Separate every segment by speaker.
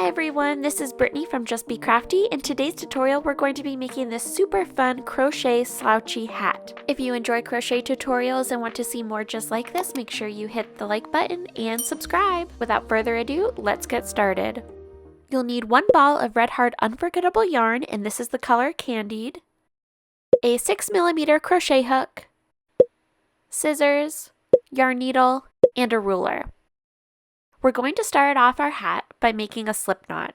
Speaker 1: Hi everyone, this is Brittany from Just Be Crafty. In today's tutorial, we're going to be making this super fun crochet slouchy hat. If you enjoy crochet tutorials and want to see more just like this, make sure you hit the like button and subscribe. Without further ado, let's get started. You'll need one ball of red hard unforgettable yarn, and this is the color Candied, a 6mm crochet hook, scissors, yarn needle, and a ruler. We're going to start off our hat by making a slip knot.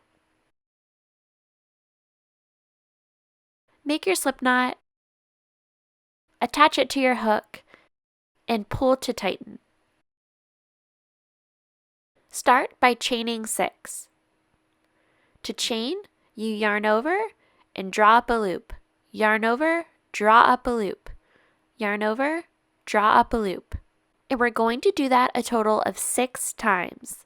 Speaker 1: Make your slip knot, attach it to your hook, and pull to tighten. Start by chaining 6. To chain, you yarn over and draw up a loop. Yarn over, draw up a loop. Yarn over, draw up a loop. And we're going to do that a total of 6 times.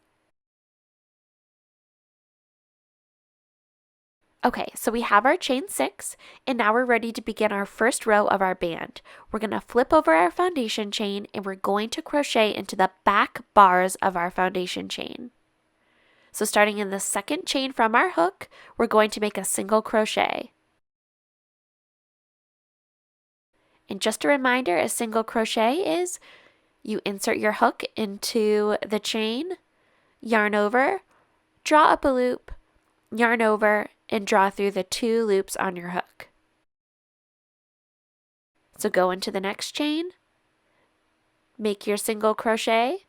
Speaker 1: Okay, so we have our chain 6, and now we're ready to begin our first row of our band. We're going to flip over our foundation chain, and we're going to crochet into the back bars of our foundation chain. So starting in the second chain from our hook, we're going to make a single crochet. And just a reminder, a single crochet is you insert your hook into the chain, yarn over, draw up a loop, yarn over, and draw through the 2 loops on your hook. So go into the next chain, make your single crochet.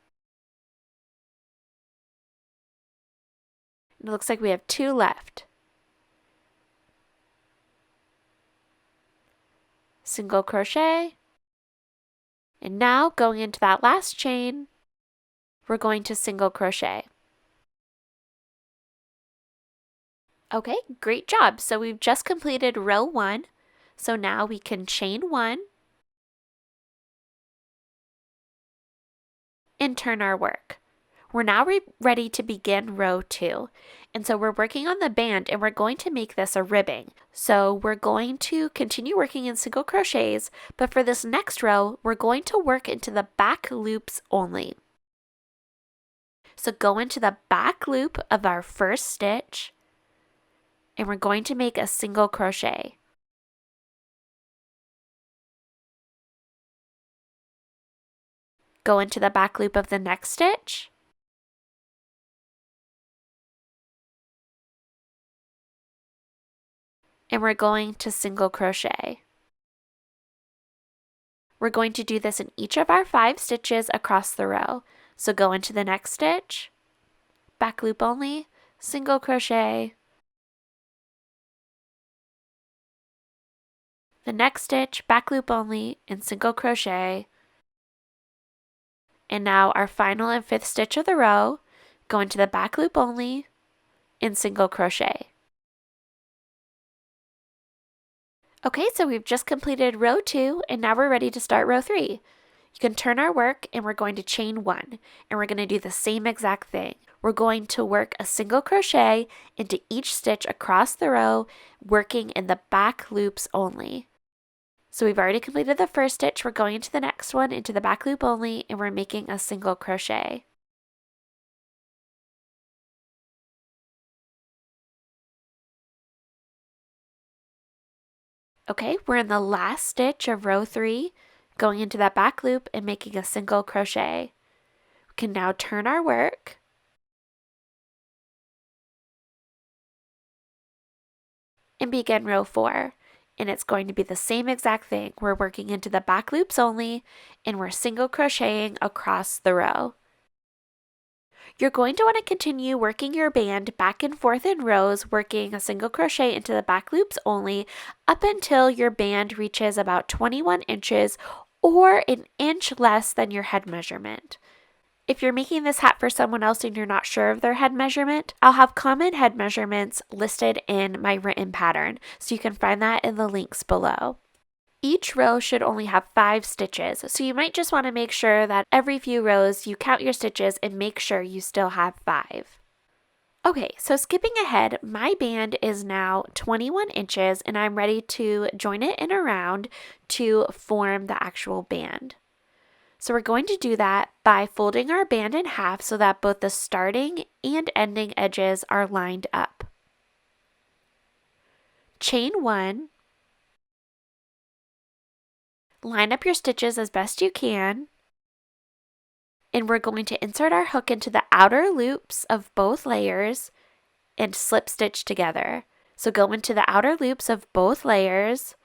Speaker 1: It looks like we have 2 left. Single crochet. And now going into that last chain, we're going to single crochet. Okay, great job. So we've just completed row 1. So now we can chain 1 and turn our work. We're now ready to begin row 2. And so we're working on the band, and we're going to make this a ribbing. So we're going to continue working in single crochets, but for this next row, we're going to work into the back loops only. So go into the back loop of our first stitch, and we're going to make a single crochet. Go into the back loop of the next stitch, and we're going to single crochet. We're going to do this in each of our 5 stitches across the row. So go into the next stitch, back loop only, single crochet, the next stitch, back loop only, and single crochet. And now our final and 5th stitch of the row, go into the back loop only, and single crochet. Okay, so we've just completed row 2, and now we're ready to start row 3. You can turn our work, and we're going to chain 1, and we're going to do the same exact thing. We're going to work a single crochet into each stitch across the row, working in the back loops only. So we've already completed the first stitch, we're going into the next one, into the back loop only, and we're making a single crochet. Okay, we're in the last stitch of row 3, going into that back loop and making a single crochet. We can now turn our work. And begin row 4. And it's going to be the same exact thing. We're working into the back loops only, and we're single crocheting across the row. You're going to want to continue working your band back and forth in rows, working a single crochet into the back loops only up until your band reaches about 21 inches or an inch less than your head measurement. If you're making this hat for someone else and you're not sure of their head measurement, I'll have common head measurements listed in my written pattern, so you can find that in the links below. Each row should only have 5 stitches, so you might just want to make sure that every few rows you count your stitches and make sure you still have 5. Okay, so skipping ahead, my band is now 21 inches and I'm ready to join it in around to form the actual band. So we're going to do that by folding our band in half so that both the starting and ending edges are lined up. Chain 1. Line up your stitches as best you can. And we're going to insert our hook into the outer loops of both layers and slip stitch together. So go into the outer loops of both layers,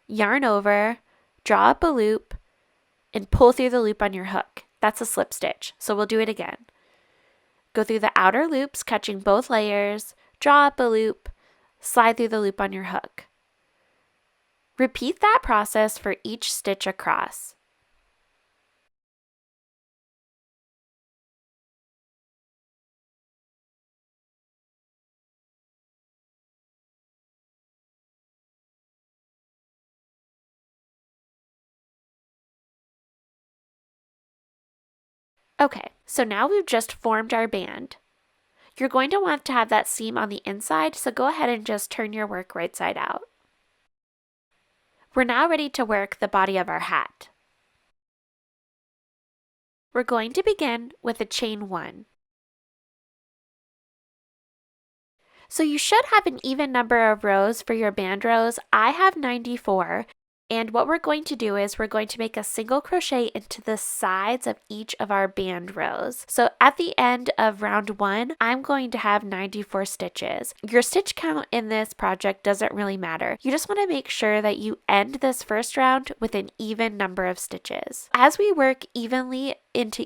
Speaker 1: yarn over, draw up a loop, and pull through the loop on your hook. That's a slip stitch. So we'll do it again. Go through the outer loops, catching both layers, draw up a loop, slide through the loop on your hook. Repeat that process for each stitch across. Okay, so now we've just formed our band. You're going to want to have that seam on the inside, so go ahead and just turn your work right side out. We're now ready to work the body of our hat. We're going to begin with a chain 1. So you should have an even number of rows for your band rows. I have 94. And what we're going to do is we're going to make a single crochet into the sides of each of our band rows. So at the end of round 1, I'm going to have 94 stitches. Your stitch count in this project doesn't really matter. You just want to make sure that you end this first round with an even number of stitches. As we work evenly into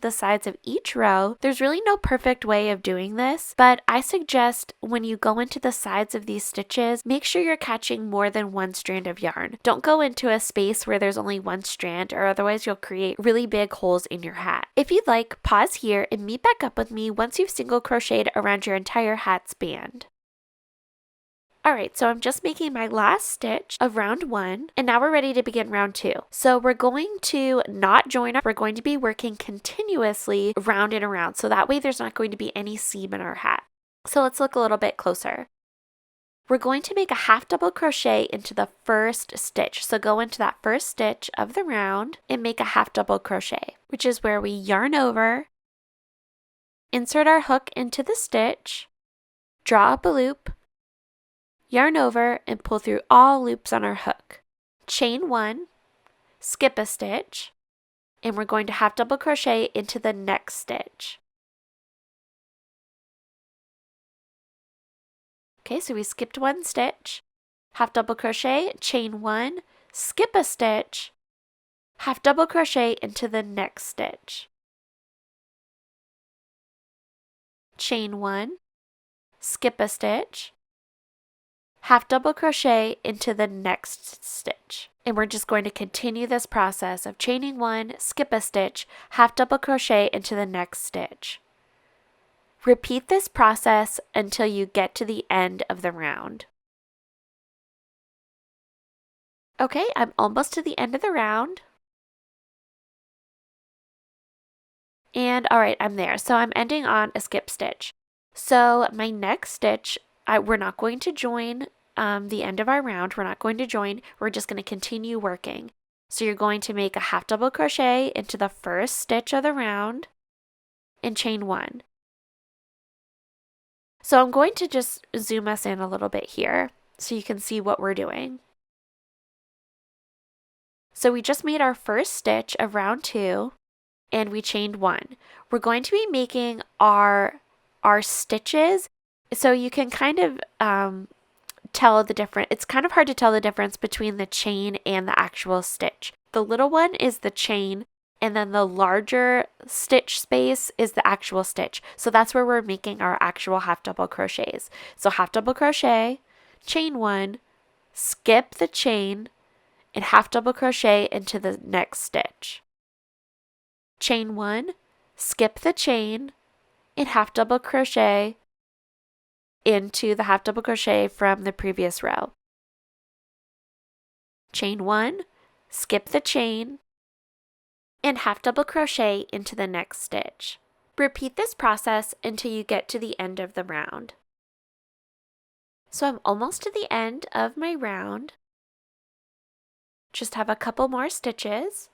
Speaker 1: the sides of each row, there's really no perfect way of doing this, but I suggest when you go into the sides of these stitches, make sure you're catching more than one strand of yarn. Don't go into a space where there's only one strand, or otherwise you'll create really big holes in your hat. If you'd like, pause here and meet back up with me once you've single crocheted around your entire hat's band. Alright, so I'm just making my last stitch of round 1, and now we're ready to begin round 2. So we're going to not join up, we're going to be working continuously round and around, so that way there's not going to be any seam in our hat. So let's look a little bit closer. We're going to make a half double crochet into the first stitch. So go into that first stitch of the round and make a half double crochet, which is where we yarn over, insert our hook into the stitch, draw up a loop, yarn over, and pull through all loops on our hook. Chain 1, skip a stitch, and we're going to half double crochet into the next stitch. Okay, so we skipped one stitch, half double crochet, chain 1, skip a stitch, half double crochet into the next stitch. Chain 1, skip a stitch, half double crochet into the next stitch. And we're just going to continue this process of chaining 1, skip a stitch, half double crochet into the next stitch. Repeat this process until you get to the end of the round. Okay, I'm almost to the end of the round. And alright, I'm there. So I'm ending on a skip stitch. So my next stitch, we're not going to join the end of our round. We're not going to join. We're just going to continue working. So you're going to make a half double crochet into the first stitch of the round and chain 1. So I'm going to just zoom us in a little bit here so you can see what we're doing. So we just made our first stitch of round 2 and we chained 1. We're going to be making our stitches, so you can kind of tell the difference. It's kind of hard to tell the difference between the chain and the actual stitch. The little one is the chain, and then the larger stitch space is the actual stitch. So that's where we're making our actual half double crochets. So half double crochet, chain 1, skip the chain, and half double crochet into the next stitch. Chain 1, skip the chain, and half double crochet into the half double crochet from the previous row. Chain 1, skip the chain, and half double crochet into the next stitch. Repeat this process until you get to the end of the round. So I'm almost to the end of my round. Just have a couple more stitches.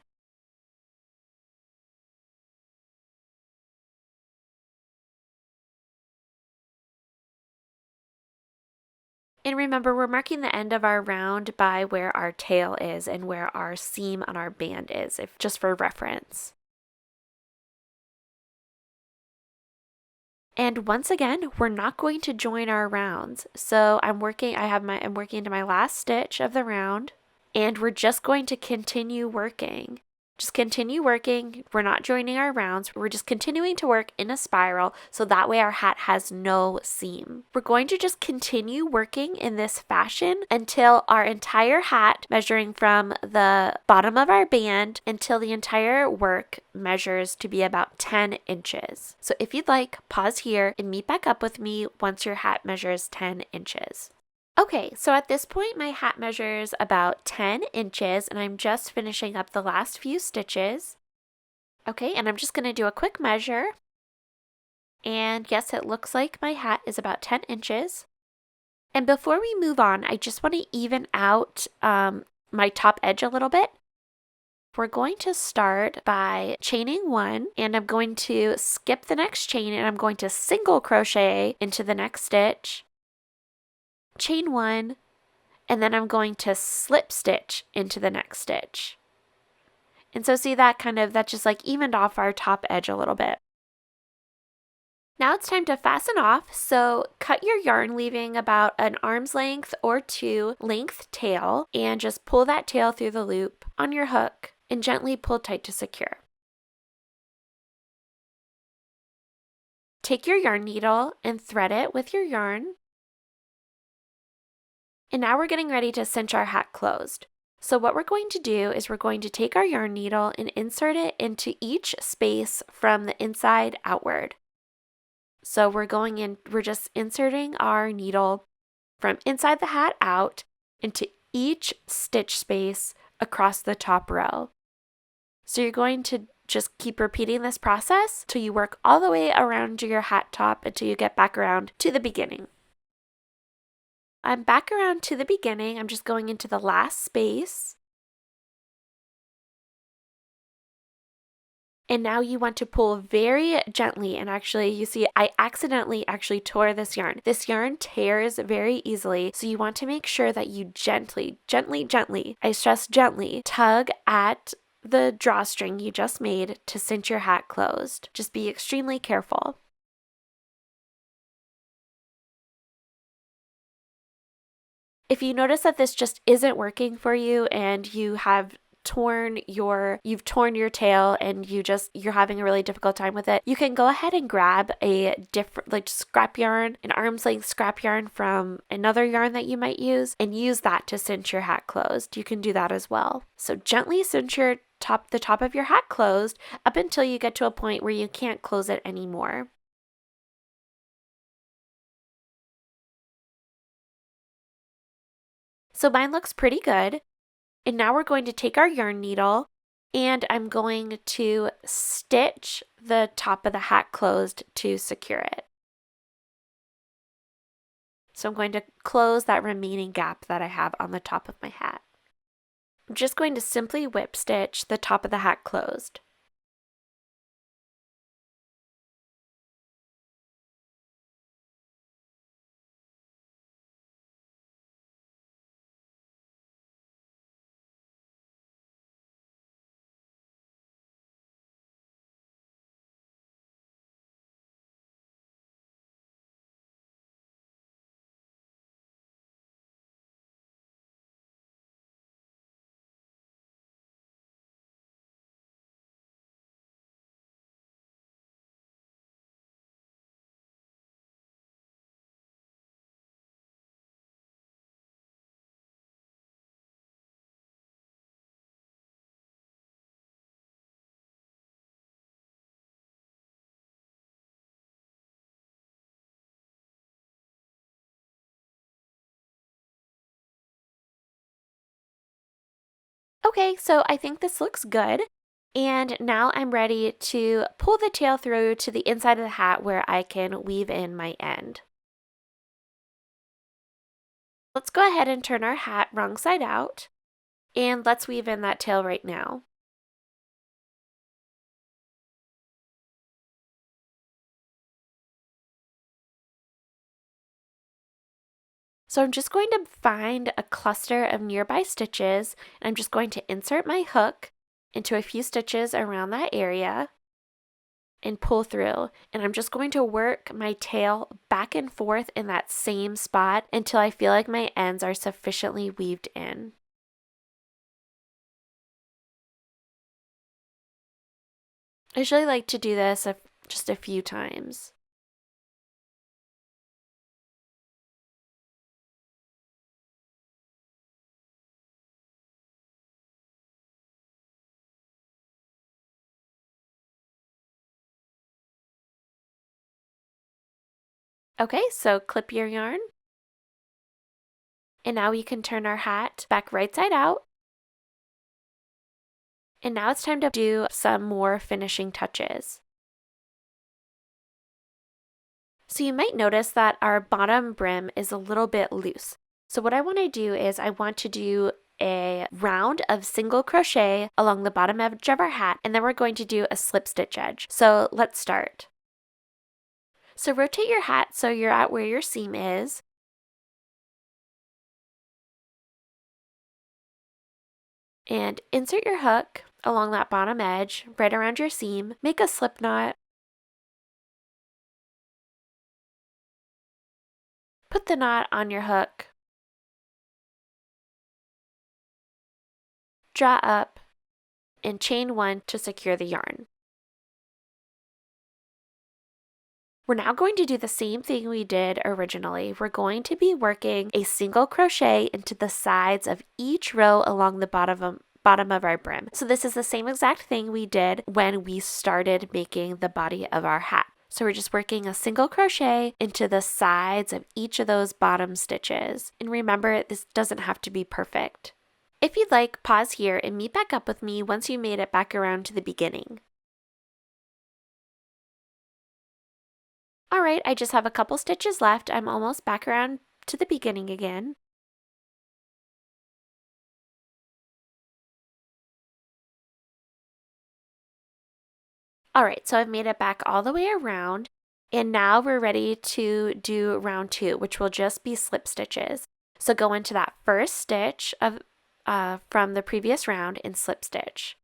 Speaker 1: And remember, we're marking the end of our round by where our tail is and where our seam on our band is, if just for reference. And once again, we're not going to join our rounds. So I'm working into my last stitch of the round, and we're just going to continue working. Just continue working. We're not joining our rounds. We're just continuing to work in a spiral so that way our hat has no seam. We're going to just continue working in this fashion until our entire hat, measuring from the bottom of our band until the entire work measures to be about 10 inches. So if you'd like, pause here and meet back up with me once your hat measures 10 inches. Okay, so at this point my hat measures about 10 inches and I'm just finishing up the last few stitches. Okay, and I'm just going to do a quick measure. And yes, it looks like my hat is about 10 inches. And before we move on, I just want to even out my top edge a little bit. We're going to start by chaining one, and I'm going to skip the next chain and I'm going to single crochet into the next stitch. Chain one, and then I'm going to slip stitch into the next stitch. And so see that just like evened off our top edge a little bit. Now it's time to fasten off, so cut your yarn leaving about an arm's length or two length tail and just pull that tail through the loop on your hook and gently pull tight to secure. Take your yarn needle and thread it with your yarn. And now we're getting ready to cinch our hat closed. So what we're going to do is we're going to take our yarn needle and insert it into each space from the inside outward. So we're just inserting our needle from inside the hat out into each stitch space across the top row. So you're going to just keep repeating this process till you work all the way around your hat top until you get back around to the beginning. I'm back around to the beginning. I'm just going into the last space. And now you want to pull very gently. And actually, you see, I accidentally tore this yarn. This yarn tears very easily. So you want to make sure that you gently, I stress gently, tug at the drawstring you just made to cinch your hat closed. Just be extremely careful. If you notice that this just isn't working for you and you've torn your tail and you're having a really difficult time with it, you can go ahead and grab a different scrap yarn, an arm's length scrap yarn from another yarn that you might use, and use that to cinch your hat closed. You can do that as well. So gently cinch the top of your hat closed up until you get to a point where you can't close it anymore. So mine looks pretty good. And now we're going to take our yarn needle and I'm going to stitch the top of the hat closed to secure it. So I'm going to close that remaining gap that I have on the top of my hat. I'm just going to simply whip stitch the top of the hat closed. Okay, so I think this looks good. And now I'm ready to pull the tail through to the inside of the hat where I can weave in my end. Let's go ahead and turn our hat wrong side out, and let's weave in that tail right now. So I'm just going to find a cluster of nearby stitches, and I'm just going to insert my hook into a few stitches around that area and pull through. And I'm just going to work my tail back and forth in that same spot until I feel like my ends are sufficiently weaved in. I usually like to do this just a few times. Okay, so clip your yarn. And now we can turn our hat back right side out. And now it's time to do some more finishing touches. So you might notice that our bottom brim is a little bit loose. So what I want to do is I want to do a round of single crochet along the bottom edge of our hat, and then we're going to do a slip stitch edge. So let's start. So rotate your hat so you're at where your seam is. And insert your hook along that bottom edge, right around your seam. Make a slip knot. Put the knot on your hook. Draw up and chain 1 to secure the yarn. We're now going to do the same thing we did originally. We're going to be working a single crochet into the sides of each row along the bottom of our brim. So this is the same exact thing we did when we started making the body of our hat. So we're just working a single crochet into the sides of each of those bottom stitches. And remember, this doesn't have to be perfect. If you'd like, pause here and meet back up with me once you made it back around to the beginning. Alright, I just have a couple stitches left. I'm almost back around to the beginning again. Alright, so I've made it back all the way around, and now we're ready to do round 2, which will just be slip stitches. So go into that first stitch of from the previous round and slip stitch.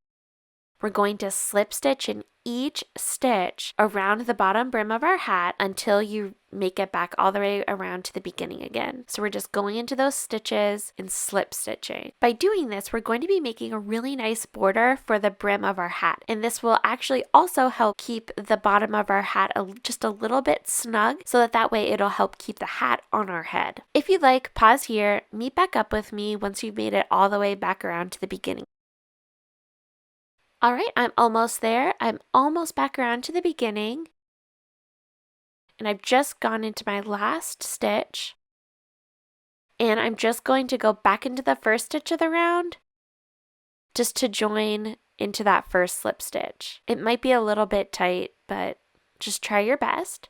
Speaker 1: We're going to slip stitch in each stitch around the bottom brim of our hat until you make it back all the way around to the beginning again. So we're just going into those stitches and slip stitching. By doing this, we're going to be making a really nice border for the brim of our hat. And this will actually also help keep the bottom of our hat just a little bit snug so that way it'll help keep the hat on our head. If you'd like, pause here, meet back up with me once you've made it all the way back around to the beginning. Alright, I'm almost there. I'm almost back around to the beginning. And I've just gone into my last stitch. And I'm just going to go back into the first stitch of the round just to join into that first slip stitch. It might be a little bit tight, but just try your best.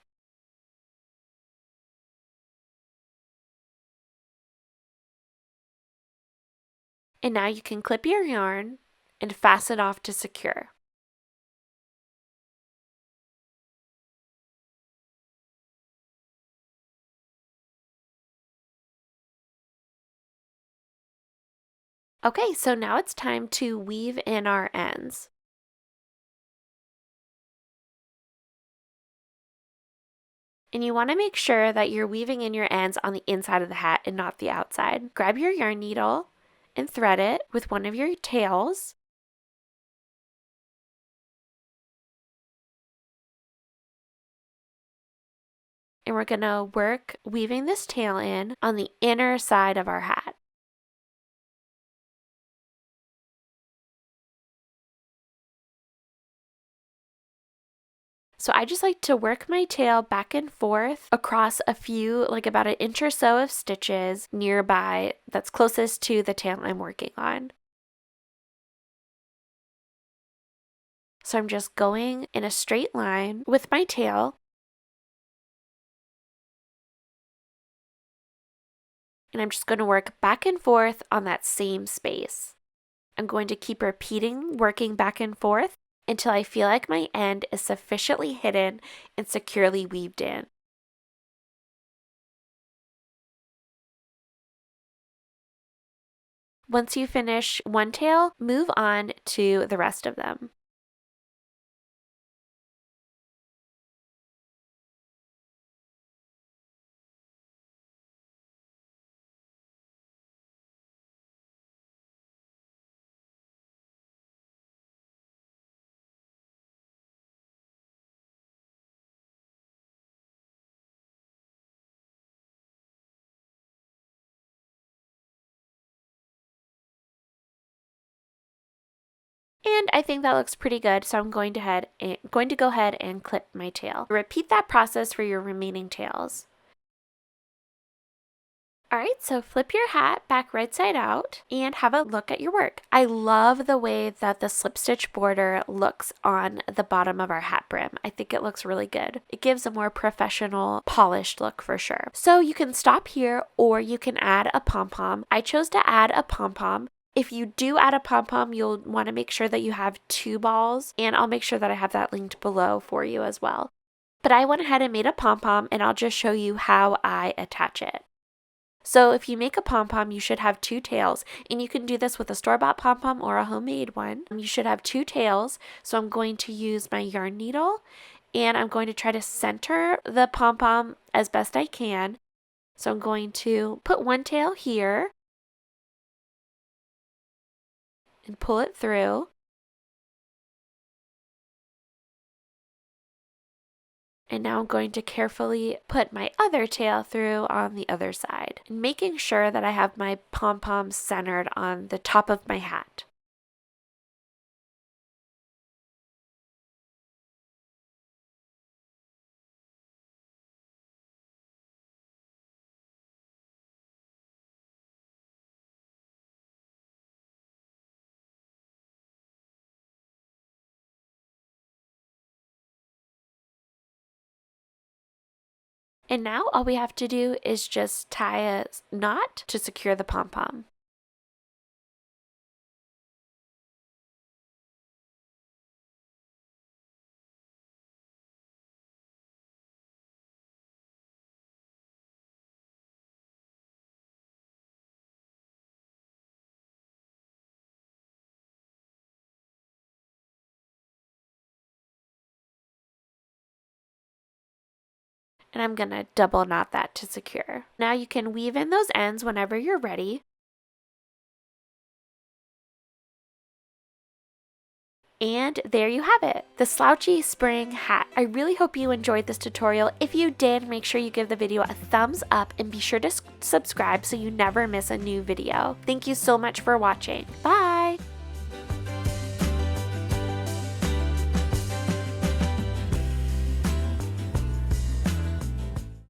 Speaker 1: And now you can clip your yarn and fasten off to secure. Okay, so now it's time to weave in our ends. And you want to make sure that you're weaving in your ends on the inside of the hat and not the outside. Grab your yarn needle and thread it with one of your tails. And we're going to work weaving this tail in on the inner side of our hat. So I just like to work my tail back and forth across a few, like about an inch or so of stitches nearby that's closest to the tail I'm working on. So I'm just going in a straight line with my tail. And I'm just going to work back and forth on that same space. I'm going to keep repeating working back and forth until I feel like my end is sufficiently hidden and securely weaved in. Once you finish one tail, move on to the rest of them. And I think that looks pretty good, so I'm going to go ahead and clip my tail. Repeat that process for your remaining tails. Alright, so flip your hat back right side out and have a look at your work. I love the way that the slip stitch border looks on the bottom of our hat brim. I think it looks really good. It gives a more professional, polished look for sure. So you can stop here or you can add a pom-pom. I chose to add a pom-pom. If you do add a pom-pom, you'll want to make sure that you have 2 balls, and I'll make sure that I have that linked below for you as well. But I went ahead and made a pom-pom, and I'll just show you how I attach it. So if you make a pom-pom, you should have 2 tails, and you can do this with a store-bought pom-pom or a homemade one. You should have 2 tails, so I'm going to use my yarn needle, and I'm going to try to center the pom-pom as best I can. So I'm going to put one tail here, and pull it through. And now I'm going to carefully put my other tail through on the other side, and making sure that I have my pom-pom centered on the top of my hat. And now all we have to do is just tie a knot to secure the pom-pom. And I'm going to double knot that to secure. Now you can weave in those ends whenever you're ready. And there you have it, the slouchy spring hat. I really hope you enjoyed this tutorial. If you did, make sure you give the video a thumbs up and be sure to subscribe so you never miss a new video. Thank you so much for watching. Bye!